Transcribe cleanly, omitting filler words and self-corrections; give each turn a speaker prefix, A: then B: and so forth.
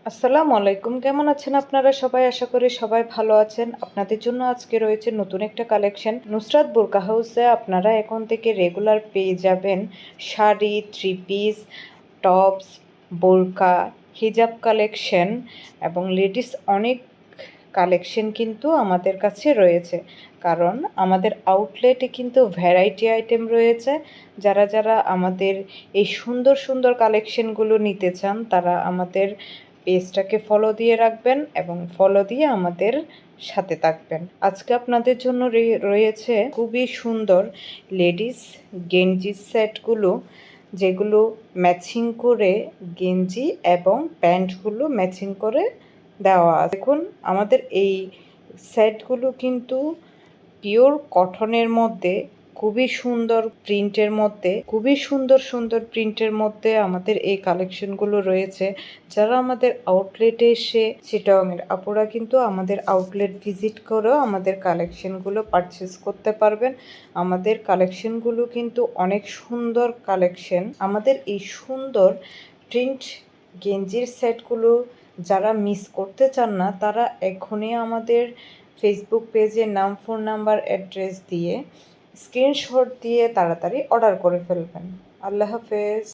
A: আসসালামু আলাইকুম, কেমন আছেন আপনারা সবাই? আশা করি সবাই ভালো আছেন। আপনাদের জন্য আজকে রয়েছে নতুন একটা কালেকশন নুসরাত বোরকা হাউসে। আপনারা এখন থেকে রেগুলার পেয়ে যাবেন শাড়ি, থ্রি পিস, টপস, বোরকা, হিজাব কালেকশন এবং লেডিস অনেক কালেকশন কিন্তু আমাদের কাছে রয়েছে। কারণ আমাদের আউটলেটে কিন্তু ভ্যারাইটি আইটেম রয়েছে। যারা যারা আমাদের এই সুন্দর সুন্দর কালেকশনগুলো নিতে চান তারা আমাদের পেজটাকে ফলো দিয়ে রাখবেন এবং ফলো দিয়ে আমাদের সাথে থাকবেন। আজকে আপনাদের জন্য রয়েছে খুবই সুন্দর লেডিস গেঞ্জি সেটগুলো, যেগুলো ম্যাচিং করে গেঞ্জি এবং প্যান্টগুলো ম্যাচিং করে দেওয়া আছে। দেখুন আমাদের এই সেটগুলো কিন্তু পিওর কটনের মধ্যে খুবই সুন্দর প্রিন্টের মধ্যে আমাদের এই কালেকশনগুলো রয়েছে। যারা আমাদের আউটলেটে এসে চিটাগংয়ের আপুরা কিন্তু আমাদের আউটলেট ভিজিট করেও আমাদের কালেকশনগুলো পারচেস করতে পারবেন। আমাদের কালেকশনগুলো কিন্তু অনেক সুন্দর কালেকশন। আমাদের এই সুন্দর প্রিন্ট গেঞ্জির সেটগুলো যারা মিস করতে চান না তারা এখনই আমাদের ফেসবুক পেজে নাম, ফোন নাম্বার, অ্যাড্রেস দিয়ে স্ক্রিনশট দিয়ে তাড়াতাড়ি অর্ডার করে ফেলবেন। আল্লাহ হাফেজ।